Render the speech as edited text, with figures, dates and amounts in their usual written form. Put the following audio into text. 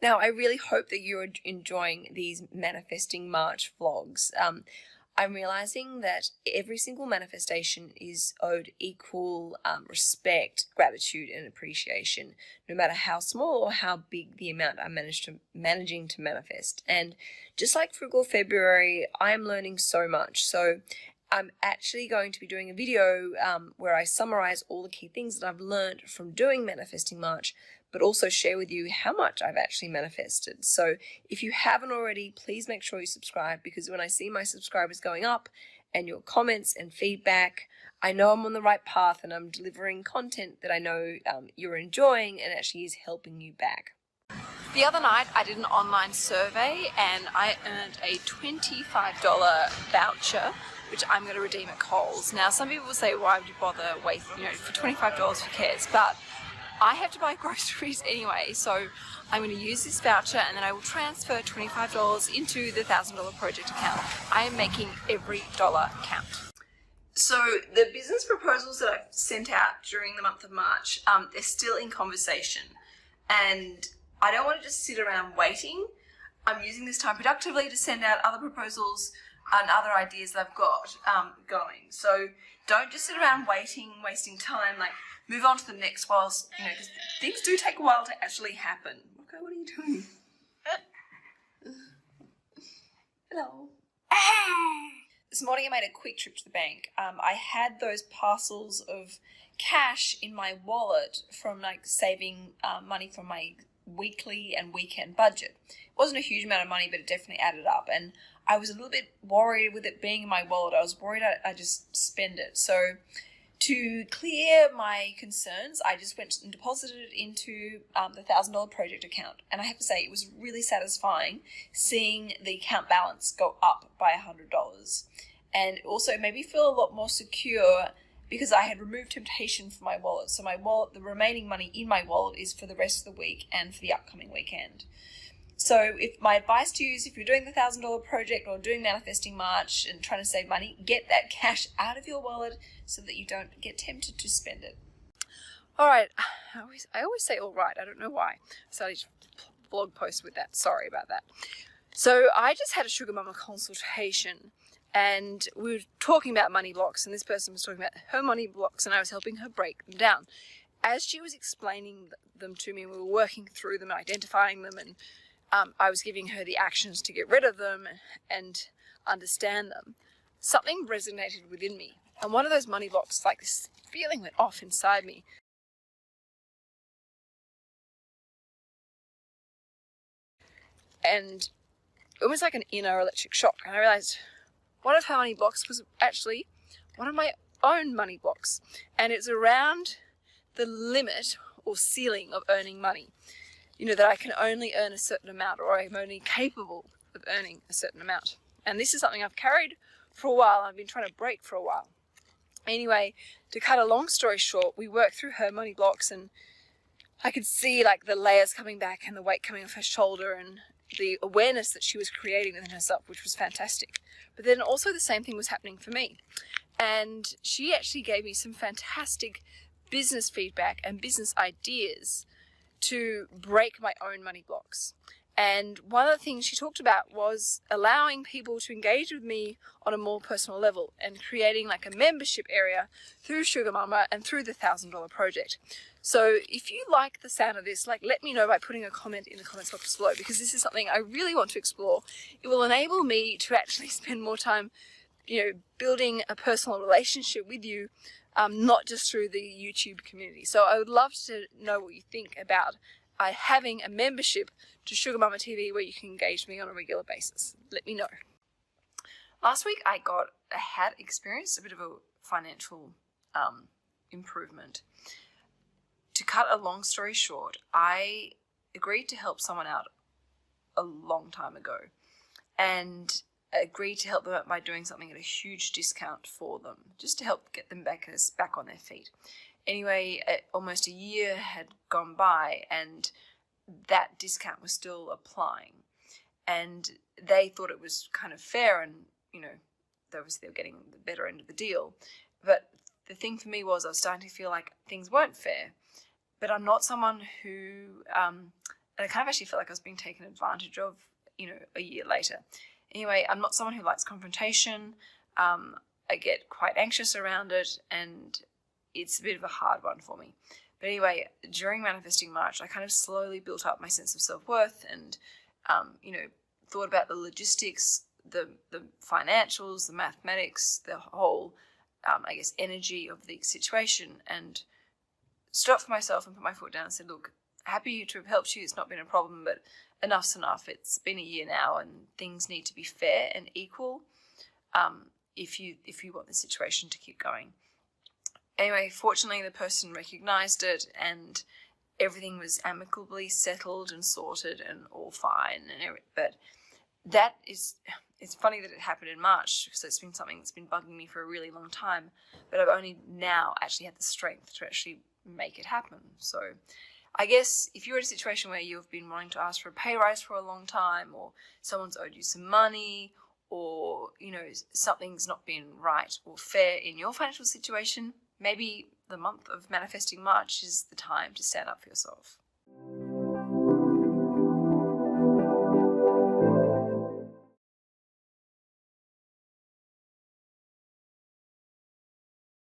Now, I really hope that you're enjoying these Manifesting March vlogs. I'm realizing that every single manifestation is owed equal respect, gratitude, and appreciation, no matter how small or how big the amount I'm managing to manifest. And just like Frugal February, I am learning so much. So I'm actually going to be doing a video where I summarize all the key things that I've learned from doing Manifesting March, but also share with you how much I've actually manifested. So if you haven't already, please make sure you subscribe, because when I see my subscribers going up and your comments and feedback, I know I'm on the right path and I'm delivering content that I know you're enjoying and actually is helping you back. The other night I did an online survey and I earned a $25 voucher which I'm going to redeem at Coles. Now some people will say, why would you bother wasting, for $25 who cares? But I have to buy groceries anyway, so I'm going to use this voucher and then I will transfer $25 into the $1,000 project account. I am making every dollar count. So the business proposals that I've sent out during the month of March, they're still in conversation, and I don't want to just sit around waiting. I'm using this time productively to send out other proposals and other ideas that I've got going. So don't just sit around waiting, wasting time. Like, move on to the next whilst, because things do take a while to actually happen. Okay, what are you doing? Hello. This morning I made a quick trip to the bank. I had those parcels of cash in my wallet from saving money from my weekly and weekend budget. It wasn't a huge amount of money, but it definitely added up, and I was a little bit worried with it being in my wallet. I was worried I just spend it. So to clear my concerns, I just went and deposited it into the $1,000 project account. And I have to say, it was really satisfying seeing the account balance go up by $100. And also made me feel a lot more secure because I had removed temptation from my wallet. So my wallet, the remaining money in my wallet is for the rest of the week and for the upcoming weekend. So if my advice to you is, if you're doing the $1,000 project or doing Manifesting March and trying to save money, get that cash out of your wallet so that you don't get tempted to spend it. All right, I always say all right. I don't know why. I started a blog post with that. Sorry about that. So I just had a Sugar Mama consultation, and we were talking about money blocks, and this person was talking about her money blocks, and I was helping her break them down. As she was explaining them to me, we were working through them, identifying them, and I was giving her the actions to get rid of them and understand them. Something resonated within me, and one of those money blocks, this feeling went off inside me. And it was like an inner electric shock, and I realized one of her money blocks was actually one of my own money blocks, and it's around the limit or ceiling of earning money. That I can only earn a certain amount, or I'm only capable of earning a certain amount. And this is something I've carried for a while. I've been trying to break for a while. Anyway, to cut a long story short, we worked through her money blocks, and I could see the layers coming back and the weight coming off her shoulder and the awareness that she was creating within herself, which was fantastic. But then also the same thing was happening for me. And she actually gave me some fantastic business feedback and business ideas to break my own money blocks. And one of the things she talked about was allowing people to engage with me on a more personal level and creating a membership area through Sugar Mama and through the $1,000 project. So if you like the sound of this, let me know by putting a comment in the comments box below, because this is something I really want to explore. It will enable me to actually spend more time, building a personal relationship with you, not just through the YouTube community. So I would love to know what you think about having a membership to Sugar Mama TV where you can engage me on a regular basis. Let me know. Last week I had experienced a bit of a financial improvement. To cut a long story short, I agreed to help someone out a long time ago, and agreed to help them out by doing something at a huge discount for them, just to help get them back on their feet. Anyway, almost a year had gone by, and that discount was still applying, and they thought it was kind of fair, and they were getting the better end of the deal. But the thing for me was I was starting to feel like things weren't fair. But I'm not someone who And I kind of actually felt like I was being taken advantage of, a year later. Anyway, I'm not someone who likes confrontation. I get quite anxious around it, and it's a bit of a hard one for me. But anyway, during Manifesting March, I kind of slowly built up my sense of self-worth and, thought about the logistics, the financials, the mathematics, the whole, energy of the situation, and stood up for myself and put my foot down and said, look, happy to have helped you. It's not been a problem, but enough's enough. It's been a year now, and things need to be fair and equal if you want the situation to keep going. Anyway, fortunately, the person recognised it, and everything was amicably settled and sorted and all fine. But it's funny that it happened in March, because it's been something that's been bugging me for a really long time. But I've only now actually had the strength to actually make it happen. So I guess if you're in a situation where you've been wanting to ask for a pay rise for a long time, or someone's owed you some money, or, something's not been right or fair in your financial situation, maybe the month of Manifesting March is the time to stand up for yourself.